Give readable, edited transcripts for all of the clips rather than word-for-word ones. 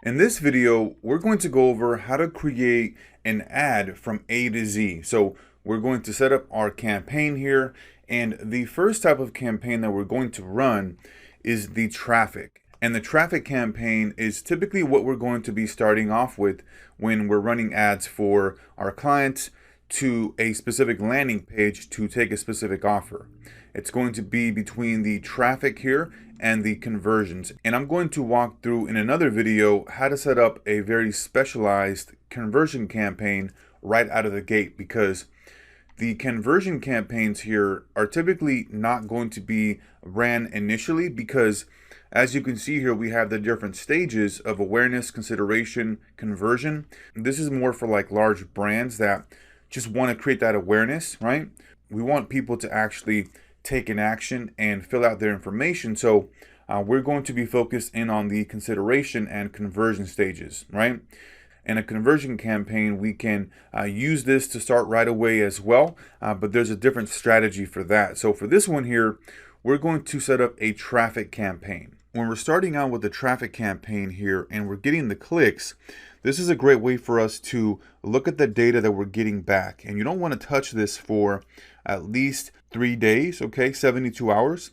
In this video, we're going to go over how to create an ad from A to Z. So we're going to set up our campaign here. And the first type of campaign that we're going to run is the traffic. And the traffic campaign is typically what we're going to be starting off with when we're running ads for our clients to a specific landing page to take a specific offer. It's going to be between the traffic here and the conversions. And I'm going to walk through in another video how to set up a very specialized conversion campaign right out of the gate, because the conversion campaigns here are typically not going to be ran initially, because as you can see here, we have the different stages of awareness, consideration, conversion. This is more for like large brands that just want to create that awareness, right? We want people to actually take an action and fill out their information. So we're going to be focused in on the consideration and conversion stages, right? In a conversion campaign, we can use this to start right away as well, but there's a different strategy for that. So for this one here, we're going to set up a traffic campaign. When we're starting out with the traffic campaign here and we're getting the clicks, this is a great way for us to look at the data that we're getting back. And you don't want to touch this for at least 3 days, okay, 72 hours.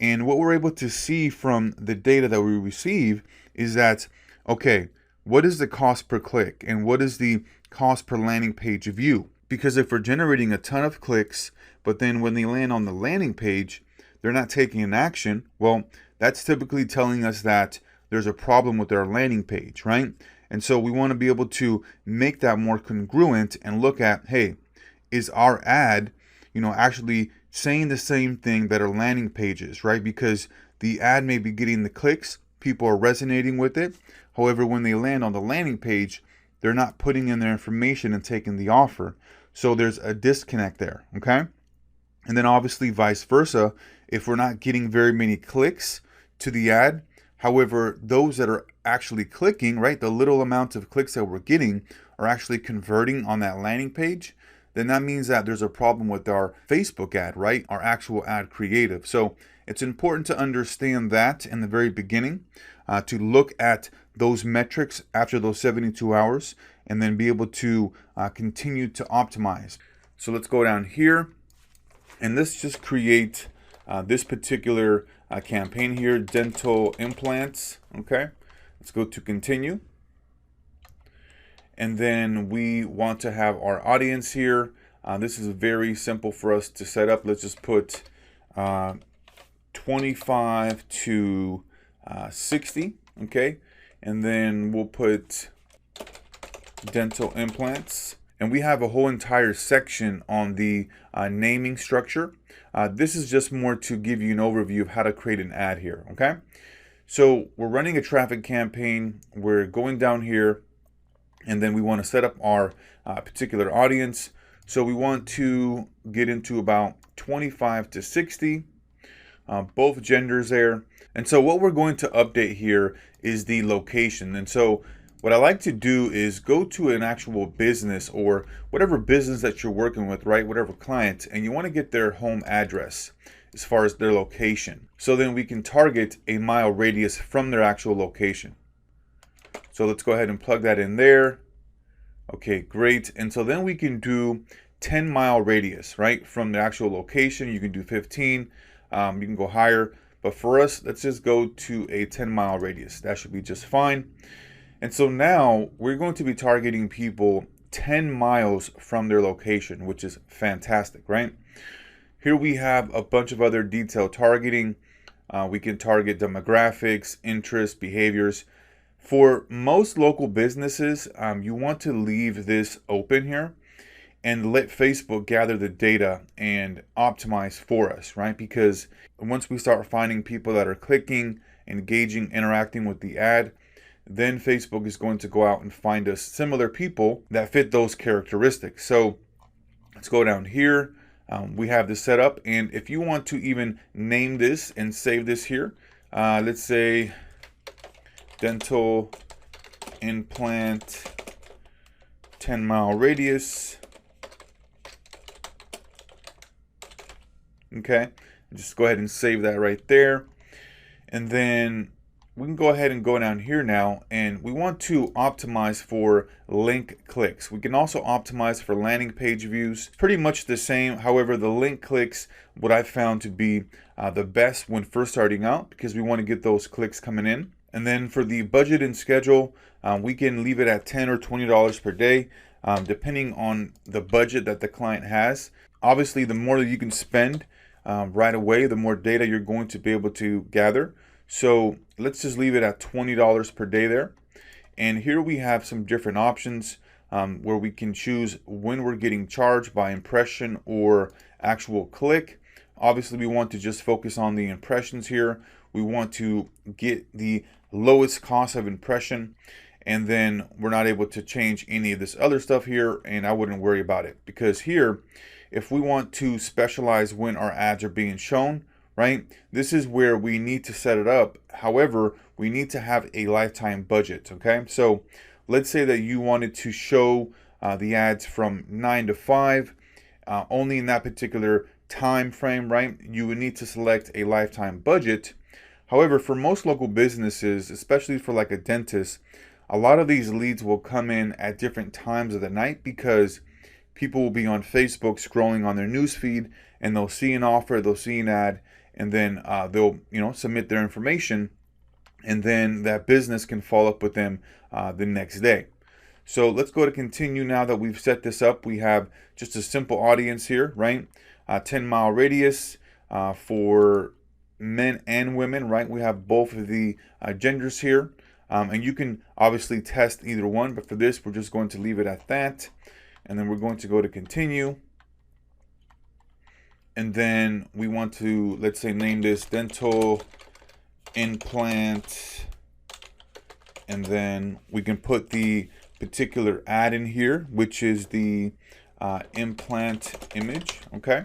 And what we're able to see from the data that we receive is that, okay, what is the cost per click and what is the cost per landing page view? Because if we're generating a ton of clicks, but then when they land on the landing page, they're not taking an action, well, that's typically telling us that there's a problem with our landing page, right? And so we want to be able to make that more congruent and look at, hey, is our ad, actually saying the same thing that our landing page is, right? Because the ad may be getting the clicks, people are resonating with it. However, when they land on the landing page, they're not putting in their information and taking the offer. So there's a disconnect there, okay? And then obviously vice versa, if we're not getting very many clicks to the ad, however, those that are actually clicking, right, the little amount of clicks that we're getting are actually converting on that landing page, then that means that there's a problem with our Facebook ad, right? Our actual ad creative. So it's important to understand that in the very beginning, to look at those metrics after those 72 hours and then be able to continue to optimize. So let's go down here and let's just create this particular campaign here, dental implants. Okay, let's go to continue. And then we want to have our audience here. This is very simple for us to set up. Let's just put 25 to 60, okay? And then we'll put dental implants. And we have a whole entire section on the naming structure. This is just more to give you an overview of how to create an ad here, okay? So we're running a traffic campaign. We're going down here, and then we want to set up our particular audience. So we want to get into about 25 to 60, both genders there. And so what we're going to update here is the location. And so what I like to do is go to an actual business or whatever business that you're working with, right? Whatever client, and you want to get their home address as far as their location. So then we can target a mile radius from their actual location. So let's go ahead and plug that in there. Okay, great. And so then we can do 10-mile radius, right? From the actual location. You can do 15, you can go higher. But for us, let's just go to a 10-mile radius. That should be just fine. And so now we're going to be targeting people 10 miles from their location, which is fantastic, right? Here we have a bunch of other detailed targeting. We can target demographics, interests, behaviors. For most local businesses, you want to leave this open here and let Facebook gather the data and optimize for us, right? Because once we start finding people that are clicking, engaging, interacting with the ad, then Facebook is going to go out and find us similar people that fit those characteristics. So let's go down here. We have this set up, and if you want to even name this and save this here, let's say dental implant 10-mile radius. Okay, just go ahead and save that right there. And then we can go ahead and go down here now, and we want to optimize for link clicks. We can also optimize for landing page views. Pretty much the same. However, the link clicks, what I've found to be the best when first starting out, because we want to get those clicks coming in. And then for the budget and schedule, we can leave it at $10 or $20 per day, depending on the budget that the client has. Obviously, the more that you can spend right away, the more data you're going to be able to gather. So let's just leave it at $20 per day there. And here we have some different options where we can choose when we're getting charged by impression or actual click. Obviously, we want to just focus on the impressions here. We want to get the lowest cost of impression, and then we're not able to change any of this other stuff here, and I wouldn't worry about it, because here, if we want to specialize when our ads are being shown, right, this is where we need to set it up. However, we need to have a lifetime budget, okay? So let's say that you wanted to show the ads from 9 to 5, only in that particular time frame, right? You would need to select a lifetime budget. However, for most local businesses, especially for like a dentist, a lot of these leads will come in at different times of the night, because people will be on Facebook scrolling on their news feed, and they'll see an offer, they'll see an ad, and then they'll submit their information, and then that business can follow up with them the next day. So let's go to continue. Now that we've set this up, we have just a simple audience here, right? 10-mile radius for men and women, right? We have both of the genders here, and you can obviously test either one, but for this, we're just going to leave it at that. And then we're going to go to continue. And then we want to, let's say, name this dental implant. And then we can put the particular ad in here, which is the implant image, okay?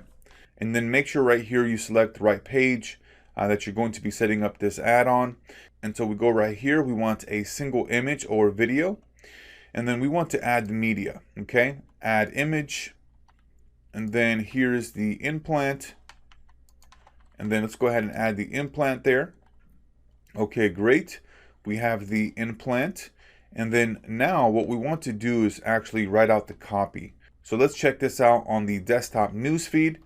And then make sure right here you select the right page that you're going to be setting up this ad on. And so we go right here, we want a single image or video. And then we want to add the media, okay? Add image, and then here's the implant, and then let's go ahead and add the implant there. Okay, great. We have the implant, and then now what we want to do is actually write out the copy. So let's check this out on the desktop newsfeed.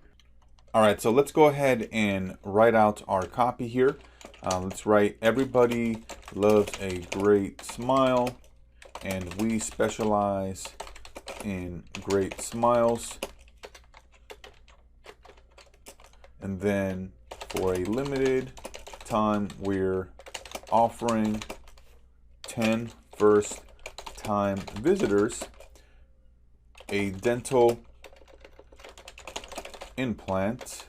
All right, so let's go ahead and write out our copy here. Let's write, everybody loves a great smile, and we specialize in great smiles. And then for a limited time, we're offering 10 first-time visitors a dental implant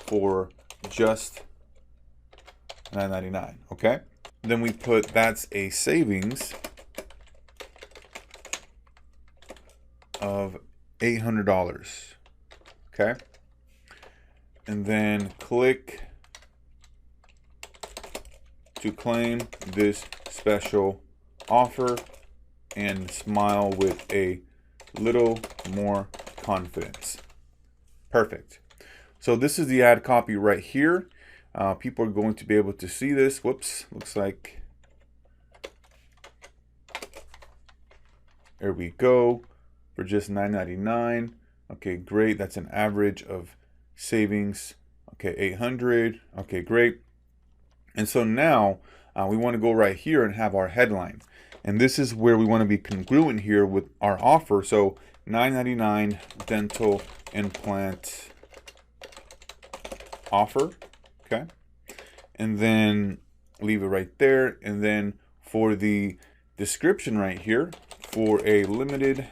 for just $9.99, okay? Then we put that's a savings of $800, okay? And then click to claim this special offer and smile with a little more confidence. Perfect. So this is the ad copy right here. People are going to be able to see this. Whoops, looks like, there we go, for just $9.99. Okay, great. That's an average of savings. Okay, 800. Okay, great. And so now we want to go right here and have our headline. And this is where we want to be congruent here with our offer. So $9.99 dental implant offer. Okay. And then leave it right there. And then for the description right here, for a limited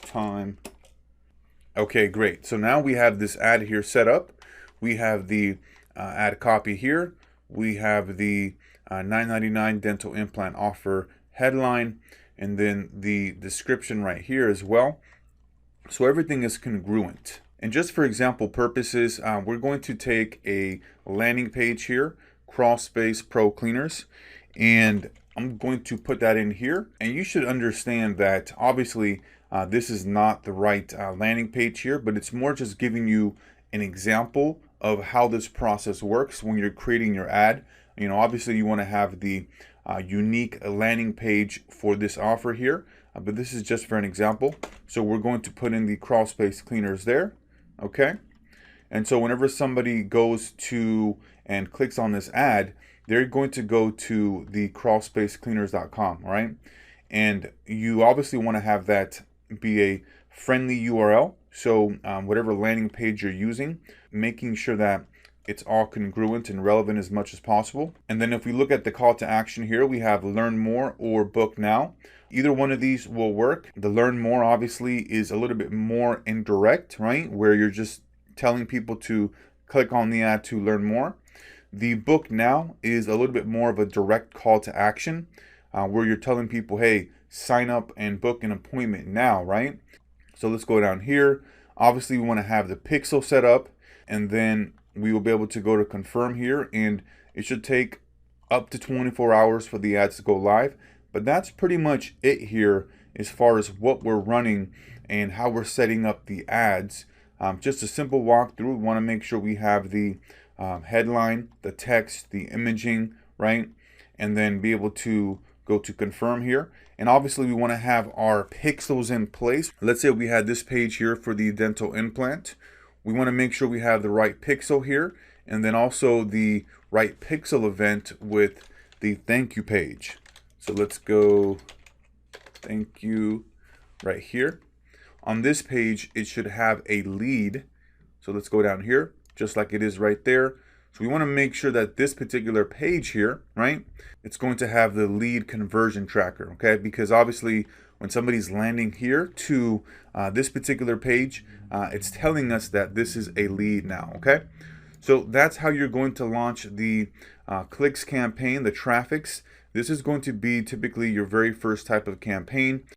time. Okay, great. So now we have this ad here set up. We have the ad copy here. We have the $9.99 dental implant offer headline, and then the description right here as well. So everything is congruent. And just for example purposes, we're going to take a landing page here, crawl space pro cleaners, and I'm going to put that in here. And you should understand that obviously this is not the right landing page here, but it's more just giving you an example of how this process works when you're creating your ad. You know, obviously you want to have the unique landing page for this offer here, but this is just for an example. So we're going to put in the crawl space cleaners there, okay? And so whenever somebody goes to and clicks on this ad, they're going to go to the crawlspacecleaners.com, right? And you obviously want to have that be a friendly URL. So whatever landing page you're using, making sure that it's all congruent and relevant as much as possible. And then if we look at the call to action here, we have learn more or book now. Either one of these will work. The learn more obviously is a little bit more indirect, right? Where you're just telling people to click on the ad to learn more. The book now is a little bit more of a direct call to action, where you're telling people, hey, sign up and book an appointment now, right? So let's go down here. Obviously, we want to have the pixel set up, and then we will be able to go to confirm here, and it should take up to 24 hours for the ads to go live. But that's pretty much it here as far as what we're running and how we're setting up the ads. Just a simple walkthrough. We want to make sure we have the headline, the text, the imaging, right? And then be able to go to confirm here. And obviously we want to have our pixels in place. Let's say we had this page here for the dental implant. We want to make sure we have the right pixel here, and then also the right pixel event with the thank you page. So let's go thank you right here. On this page, it should have a lead. So let's go down here, just like it is right there. So we want to make sure that this particular page here, right, it's going to have the lead conversion tracker, okay? Because obviously when somebody's landing here to this particular page, it's telling us that this is a lead now, okay? So that's how you're going to launch the clicks campaign, the traffics. This is going to be typically your very first type of campaign.